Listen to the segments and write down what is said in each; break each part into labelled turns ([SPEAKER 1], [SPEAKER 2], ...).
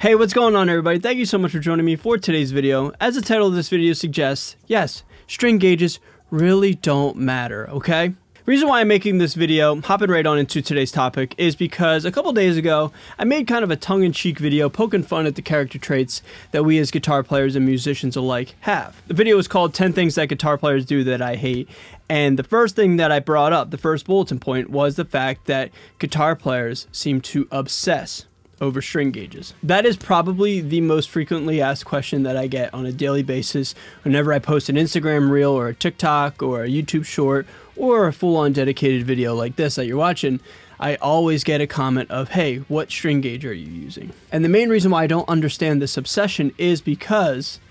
[SPEAKER 1] Hey, what's going on, everybody? Thank you so much for joining me for today's video. As the title of this video suggests, yes, string gauges really don't matter, okay? Reason why I'm making this video, hopping right on into today's topic, is because a couple days ago, I made kind of a tongue-in-cheek video poking fun at the character traits that we as guitar players and musicians alike have. The video was called 10 Things That Guitar Players Do That I Hate, and the first thing that I brought up, the first bulletin point, was the fact that guitar players seem to obsess over string gauges. That is probably the most frequently asked question that I get on a daily basis whenever I post an Instagram reel or a TikTok or a YouTube short or a full-on dedicated video like this that you're watching. I always get a comment of, hey, what string gauge are you using? And the main reason why I don't understand this obsession is because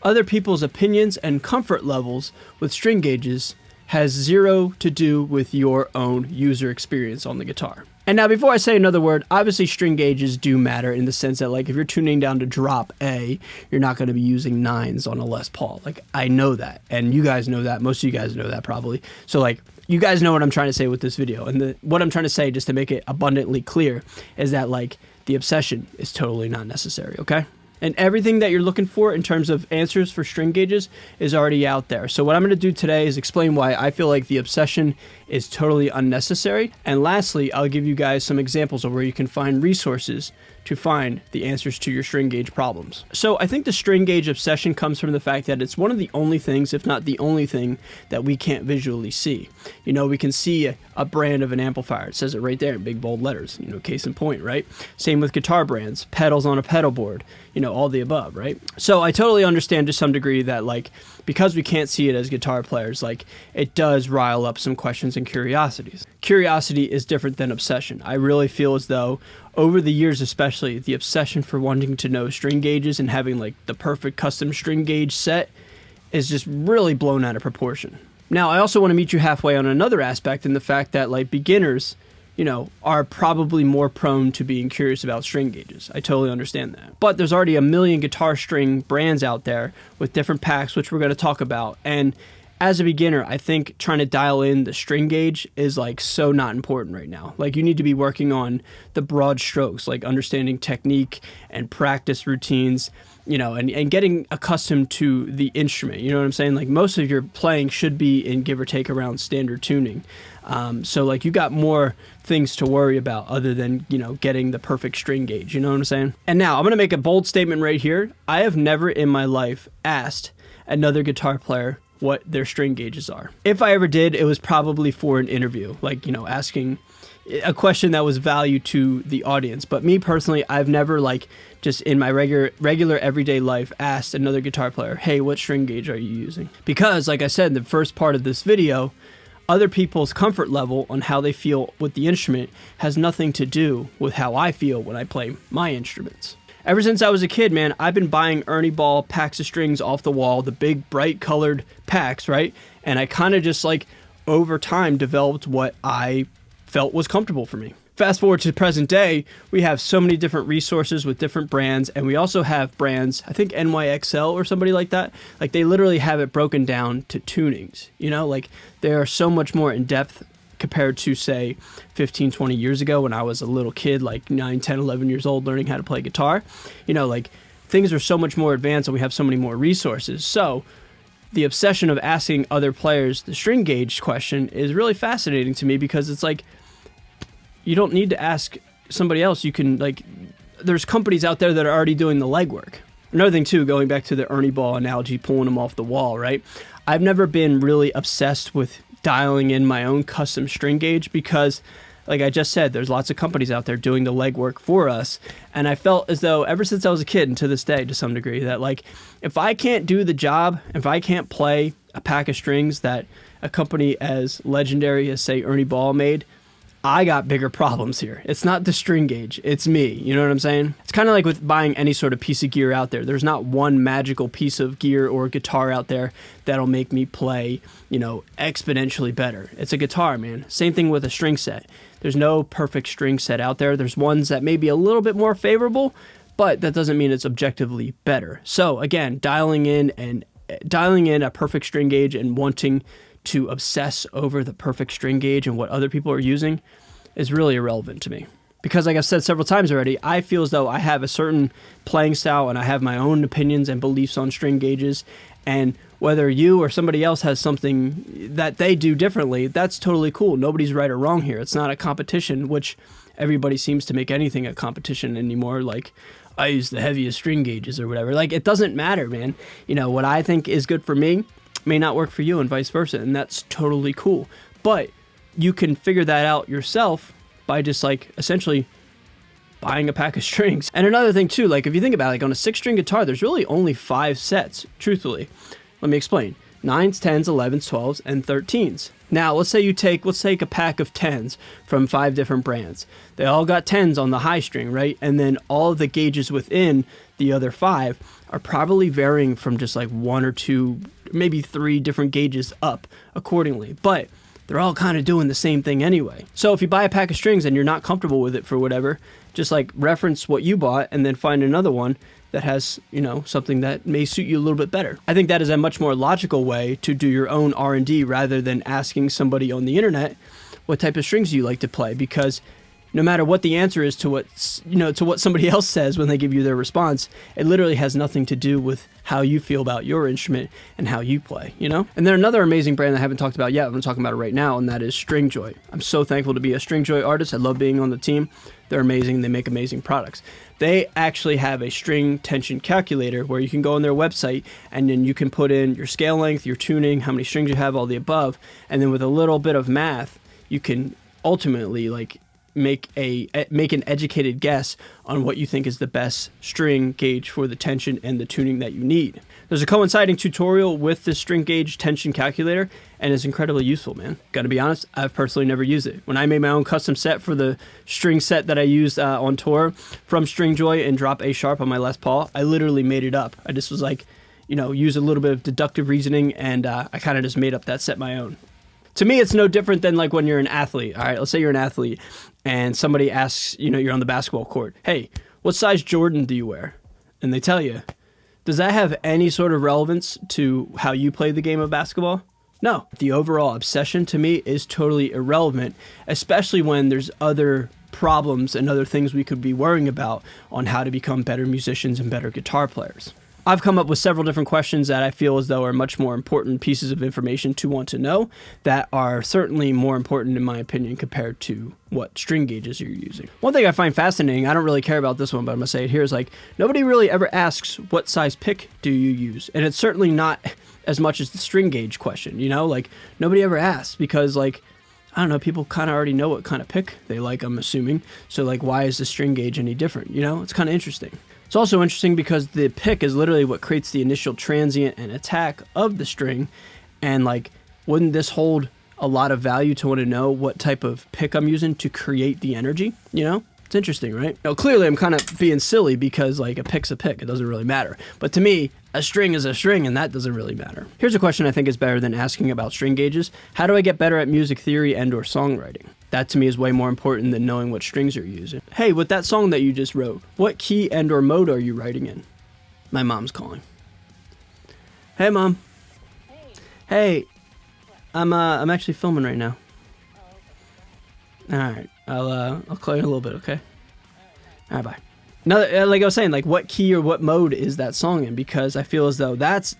[SPEAKER 1] other people's opinions and comfort levels with string gauges has zero to do with your own user experience on the guitar. And now, before I say another word, obviously string gauges do matter in the sense that, like, if you're tuning down to drop A, you're not going to be using 9s on a Les Paul. Like, I know that, and you guys know that. Most of you guys know that probably. So, like, you guys know what I'm trying to say with this video. And what I'm trying to say, just to make it abundantly clear, is that, like, the obsession is totally not necessary, okay? And everything that you're looking for in terms of answers for string gauges is already out there. So what I'm going to do today is explain why I feel like the obsession is totally unnecessary. And lastly, I'll give you guys some examples of where you can find resources to find the answers to your string gauge problems. So I think the string gauge obsession comes from the fact that it's one of the only things, if not the only thing, that we can't visually see. You know, we can see a brand of an amplifier. It says it right there in big bold letters, you know, case in point, right? Same with guitar brands, pedals on a pedal board, you know, all the above, right? So I totally understand to some degree that, like, because we can't see it as guitar players, like, it does rile up some questions and curiosities. Curiosity is different than obsession. I really feel as though over the years, especially, the obsession for wanting to know string gauges and having, like, the perfect custom string gauge set is just really blown out of proportion. Now, I also want to meet you halfway on another aspect in the fact that, like, beginners, you know, are probably more prone to being curious about string gauges. I totally understand that. But there's already a million guitar string brands out there with different packs, which we're going to talk about. And as a beginner, I think trying to dial in the string gauge is, like, so not important right now. Like, you need to be working on the broad strokes, like understanding technique and practice routines, you know, and getting accustomed to the instrument. You know what I'm saying? Like, most of your playing should be in give or take around standard tuning. So, like, you got more things to worry about other than, you know, getting the perfect string gauge. You know what I'm saying? And now I'm going to make a bold statement right here. I have never in my life asked another guitar player what their string gauges are. If I ever did, it was probably for an interview, like, you know, asking a question that was value to the audience. But me personally, I've never, like, just in my regular everyday life asked another guitar player, hey, what string gauge are you using? Because, like I said in the first part of this video, other people's comfort level on how they feel with the instrument has nothing to do with how I feel when I play my instruments. Ever since I was a kid, man, I've been buying Ernie Ball packs of strings off the wall, the big bright colored packs, right? And I kind of just, like, over time developed what I felt was comfortable for me. Fast forward to the present day, we have so many different resources with different brands, and we also have brands, I think NYXL or somebody like that, like, they literally have it broken down to tunings, you know, like, they are so much more in depth compared to, say, 15, 20 years ago when I was a little kid, like 9, 10, 11 years old, learning how to play guitar. You know, like, things are so much more advanced and we have so many more resources. So the obsession of asking other players the string gauge question is really fascinating to me, because it's like, you don't need to ask somebody else. You can, like, there's companies out there that are already doing the legwork. Another thing too, going back to the Ernie Ball analogy, pulling them off the wall, right? I've never been really obsessed with dialing in my own custom string gauge because, like I just said, there's lots of companies out there doing the legwork for us. And I felt as though ever since I was a kid, and to this day to some degree, that, like, if I can't do the job, if I can't play a pack of strings that a company as legendary as, say, Ernie Ball made, I got bigger problems here. It's not the string gauge, it's me. You know what I'm saying? It's kind of like with buying any sort of piece of gear out there. There's not one magical piece of gear or guitar out there that'll make me play, you know, exponentially better. It's a guitar, man. Same thing with a string set. There's no perfect string set out there. There's ones that may be a little bit more favorable, but that doesn't mean it's objectively better. So again, dialing in a perfect string gauge and wanting to obsess over the perfect string gauge and what other people are using is really irrelevant to me. Because like I've said several times already, I feel as though I have a certain playing style and I have my own opinions and beliefs on string gauges. And whether you or somebody else has something that they do differently, that's totally cool. Nobody's right or wrong here. It's not a competition, which everybody seems to make anything a competition anymore. Like, I use the heaviest string gauges or whatever. Like, it doesn't matter, man. You know, what I think is good for me may not work for you and vice versa. And that's totally cool. But you can figure that out yourself by just like essentially buying a pack of strings. And another thing too, like if you think about it, like on a 6-string guitar, there's really only 5 sets, truthfully. Let me explain. 9s, 10s, 11s, 12s, and 13s. Now, let's take a pack of 10s from 5 different brands. They all got 10s on the high string, right? And then all of the gauges within the other 5 are probably varying from just like 1 or 2, maybe 3 different gauges up accordingly. But they're all kind of doing the same thing anyway. So if you buy a pack of strings and you're not comfortable with it for whatever, just like reference what you bought and then find another one that has, you know, something that may suit you a little bit better. I think that is a much more logical way to do your own R&D rather than asking somebody on the internet what type of strings you like to play, because no matter what the answer is to what somebody else says when they give you their response, it literally has nothing to do with how you feel about your instrument and how you play, you know? And then another amazing brand that I haven't talked about yet, I'm talking about it right now, and that is Stringjoy. I'm so thankful to be a Stringjoy artist. I love being on the team. They're amazing. They make amazing products. They actually have a string tension calculator where you can go on their website and then you can put in your scale length, your tuning, how many strings you have, all the above. And then with a little bit of math, you can ultimately like make an educated guess on what you think is the best string gauge for the tension and the tuning that you need. There's a coinciding tutorial with the string gauge tension calculator, and it's incredibly useful, man. Gotta be honest, I've personally never used it. When I made my own custom set for the string set that I used on tour from Stringjoy and drop A sharp on my Les Paul, I literally made it up. I just was like, you know, use a little bit of deductive reasoning, and I kind of just made up that set my own. To me, it's no different than like when you're an athlete. All right, let's say you're an athlete and somebody asks, you know, you're on the basketball court, hey, what size Jordan do you wear? And they tell you. Does that have any sort of relevance to how you play the game of basketball? No. The overall obsession to me is totally irrelevant, especially when there's other problems and other things we could be worrying about on how to become better musicians and better guitar players. I've come up with several different questions that I feel as though are much more important pieces of information to want to know that are certainly more important in my opinion compared to what string gauges you're using. One thing I find fascinating, I don't really care about this one, but I'm gonna say it here, is like nobody really ever asks what size pick do you use, and it's certainly not as much as the string gauge question, you know, like nobody ever asks because like I don't know, people kind of already know what kind of pick they like, I'm assuming. So like why is the string gauge any different, you know? It's kind of interesting. It's also interesting because the pick is literally what creates the initial transient and attack of the string. And like, wouldn't this hold a lot of value to want to know what type of pick I'm using to create the energy? You know, it's interesting, right? Now, clearly I'm kind of being silly because like a pick's a pick. It doesn't really matter. But to me, a string is a string and that doesn't really matter. Here's a question I think is better than asking about string gauges. How do I get better at music theory and or songwriting? That to me is way more important than knowing what strings you're using. Hey, with that song that you just wrote, what key and or mode are you writing in? My mom's calling. Hey, Mom. Hey, I'm actually filming right now. All right, I'll call you in a little bit, okay? All right, bye. Now, like I was saying, like what key or what mode is that song in? Because I feel as though that's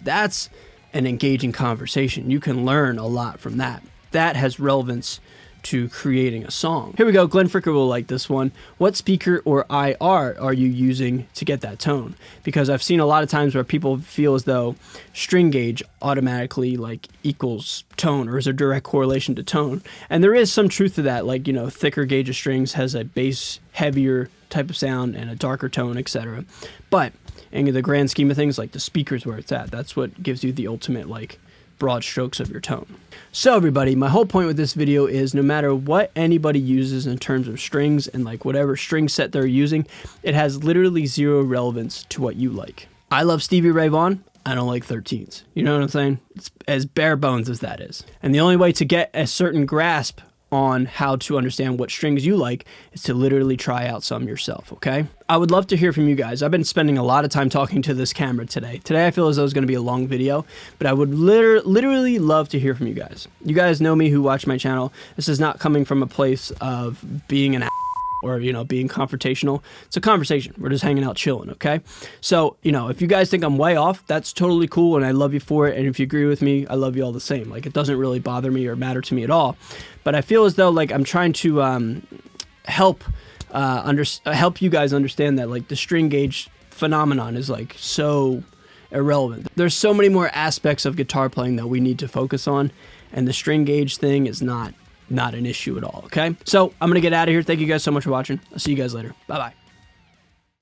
[SPEAKER 1] an engaging conversation. You can learn a lot from that. That has relevance to creating a song. Here we go. Glenn Fricker will like this one. What speaker or IR are you using to get that tone? Because I've seen a lot of times where people feel as though string gauge automatically like equals tone or is a direct correlation to tone. And there is some truth to that. Like, you know, thicker gauge of strings has a bass heavier type of sound and a darker tone, etc. But in the grand scheme of things, like the speaker's where it's at. That's what gives you the ultimate like broad strokes of your tone. So everybody, my whole point with this video is no matter what anybody uses in terms of strings and like whatever string set they're using, it has literally zero relevance to what you like. I love Stevie Ray Vaughan. I don't like 13s. You know what I'm saying? It's as bare bones as that is. And the only way to get a certain grasp on how to understand what strings you like is to literally try out some yourself, okay? I would love to hear from you guys. I've been spending a lot of time talking to this camera today. Today I feel as though it's going to be a long video, but I would literally love to hear from you guys. You guys know me who watch my channel. This is not coming from a place of being an or, you know, being confrontational. It's a conversation. We're just hanging out, chilling, okay? So, you know, if you guys think I'm way off, that's totally cool, and I love you for it. And if you agree with me, I love you all the same. Like, it doesn't really bother me or matter to me at all. But I feel as though, like, I'm trying to help you guys understand that, like, the string gauge phenomenon is, like, so irrelevant. There's so many more aspects of guitar playing that we need to focus on, and the string gauge thing is not an issue at all, okay? So I'm gonna get out of here. Thank you guys so much for watching. I'll see you guys later. Bye-bye.